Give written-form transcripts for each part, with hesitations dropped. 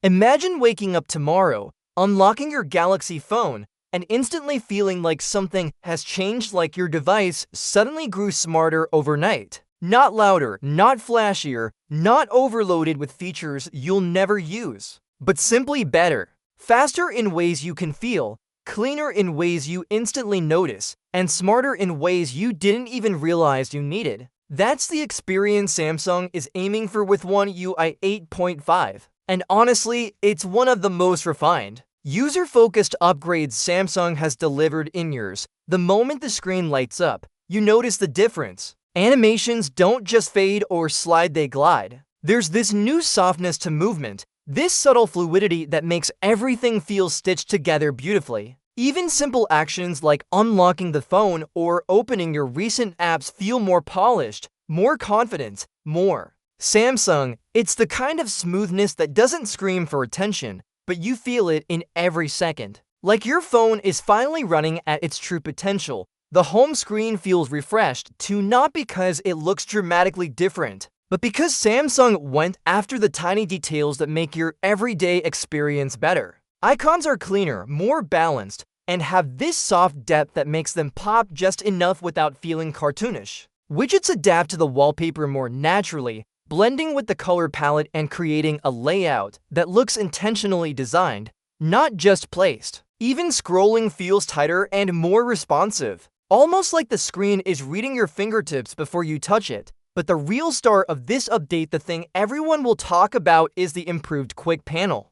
Imagine waking up tomorrow, unlocking your Galaxy phone, and instantly feeling like something has changed, like your device suddenly grew smarter overnight. Not louder, not flashier, not overloaded with features you'll never use, but simply better. Faster in ways you can feel, cleaner in ways you instantly notice, and smarter in ways you didn't even realize you needed. That's the experience Samsung is aiming for with One UI 8.5. And honestly, it's one of the most refined, user-focused upgrades Samsung has delivered in years. The moment the screen lights up, you notice the difference. Animations don't just fade or slide, they glide. There's this new softness to movement, this subtle fluidity that makes everything feel stitched together beautifully. Even simple actions like unlocking the phone or opening your recent apps feel more polished, more confident, more Samsung. It's the kind of smoothness that doesn't scream for attention, but you feel it in every second. Like your phone is finally running at its true potential. The home screen feels refreshed too, not because it looks dramatically different, but because Samsung went after the tiny details that make your everyday experience better. Icons are cleaner, more balanced, and have this soft depth that makes them pop just enough without feeling cartoonish. Widgets adapt to the wallpaper more naturally, blending with the color palette and creating a layout that looks intentionally designed, not just placed. Even scrolling feels tighter and more responsive, almost like the screen is reading your fingertips before you touch it. But the real star of this update, the thing everyone will talk about, is the improved quick panel.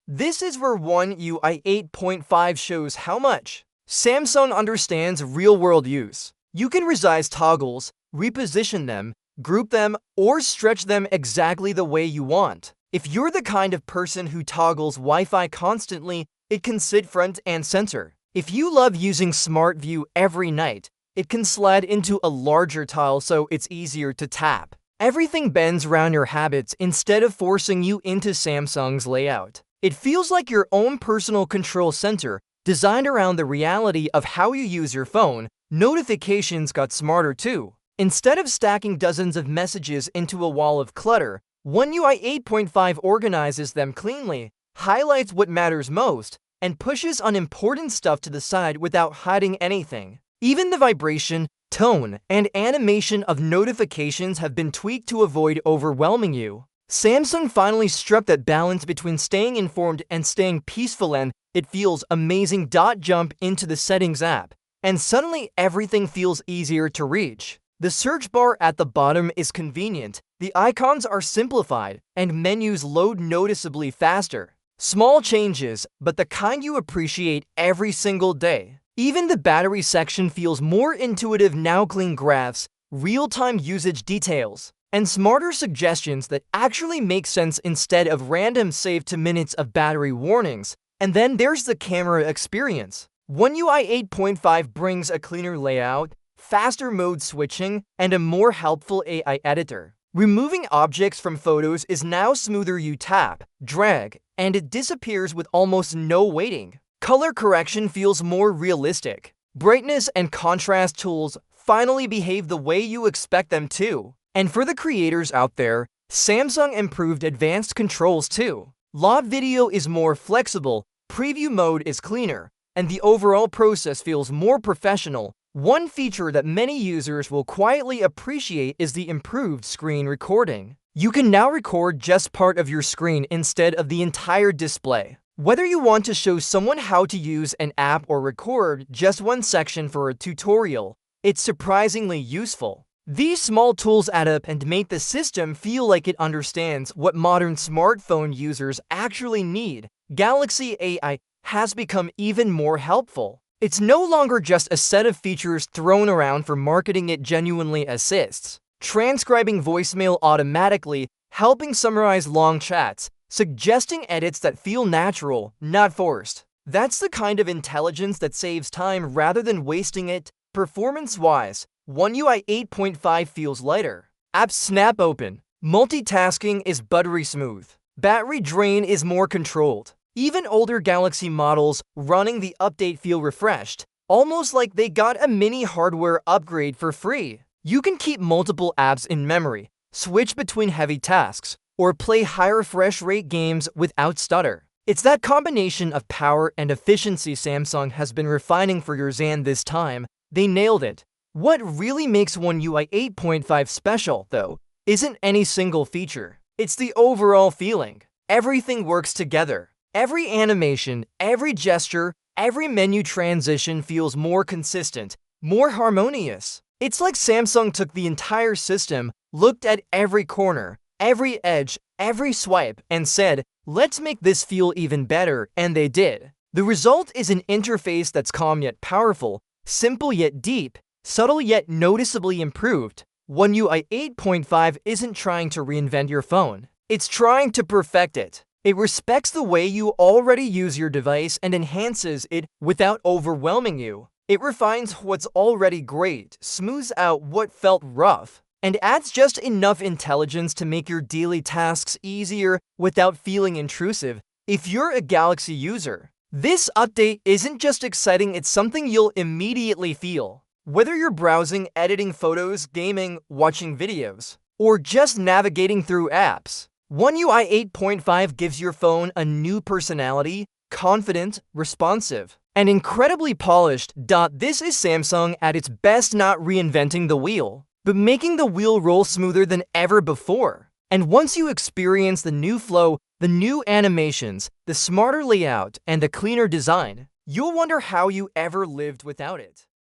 This is where One UI 8.5 shows how much Samsung understands real-world use. You can resize toggles, reposition them, group them, or stretch them exactly the way you want. If you're the kind of person who toggles Wi-Fi constantly, it can sit front and center. If you love using Smart View every night, it can slide into a larger tile so it's easier to tap. Everything bends around your habits instead of forcing you into Samsung's layout. It feels like your own personal control center, designed around the reality of how you use your phone. Notifications got smarter too. Instead of stacking dozens of messages into a wall of clutter, One UI 8.5 organizes them cleanly, highlights what matters most, and pushes unimportant stuff to the side without hiding anything. Even the vibration, tone, and animation of notifications have been tweaked to avoid overwhelming you. Samsung finally struck that balance between staying informed and staying peaceful, and it feels amazing. Jump into the Settings app, and suddenly everything feels easier to reach. The search bar at the bottom is convenient, the icons are simplified, and menus load noticeably faster. Small changes, but the kind you appreciate every single day. Even the battery section feels more intuitive now. Clean graphs, real-time usage details, and smarter suggestions that actually make sense instead of random save to minutes of battery warnings. And then there's the camera experience. One UI 8.5 brings a cleaner layout, faster mode switching, and a more helpful AI editor. Removing objects from photos is now smoother. You tap, drag, and it disappears with almost no waiting. Color correction feels more realistic. Brightness and contrast tools finally behave the way you expect them to. And for the creators out there, Samsung improved advanced controls too. Live video is more flexible, preview mode is cleaner, and the overall process feels more professional. One feature that many users will quietly appreciate is the improved screen recording. You can now record just part of your screen instead of the entire display. Whether you want to show someone how to use an app or record just one section for a tutorial, it's surprisingly useful. These small tools add up and make the system feel like it understands what modern smartphone users actually need. Galaxy AI has become even more helpful. It's no longer just a set of features thrown around for marketing, it genuinely assists. Transcribing voicemail automatically, helping summarize long chats, suggesting edits that feel natural, not forced. That's the kind of intelligence that saves time rather than wasting it. Performance-wise, One UI 8.5 feels lighter. Apps snap open. Multitasking is buttery smooth. Battery drain is more controlled. Even older Galaxy models running the update feel refreshed, almost like they got a mini hardware upgrade for free. You can keep multiple apps in memory, switch between heavy tasks, or play high refresh rate games without stutter. It's that combination of power and efficiency Samsung has been refining for years, and this time, they nailed it. What really makes One UI 8.5 special, though, isn't any single feature. It's the overall feeling. Everything works together. Every animation, every gesture, every menu transition feels more consistent, more harmonious. It's like Samsung took the entire system, looked at every corner, every edge, every swipe, and said, let's make this feel even better, and they did. The result is an interface that's calm yet powerful, simple yet deep, subtle yet noticeably improved. One UI 8.5 isn't trying to reinvent your phone. It's trying to perfect it. It respects the way you already use your device and enhances it without overwhelming you. It refines what's already great, smooths out what felt rough, and adds just enough intelligence to make your daily tasks easier without feeling intrusive. If you're a Galaxy user, this update isn't just exciting, it's something you'll immediately feel. Whether you're browsing, editing photos, gaming, watching videos, or just navigating through apps, One UI 8.5 gives your phone a new personality, confident, responsive, and incredibly polished. This is Samsung at its best, not reinventing the wheel, but making the wheel roll smoother than ever before. And once you experience the new flow, the new animations, the smarter layout, and the cleaner design, you'll wonder how you ever lived without it.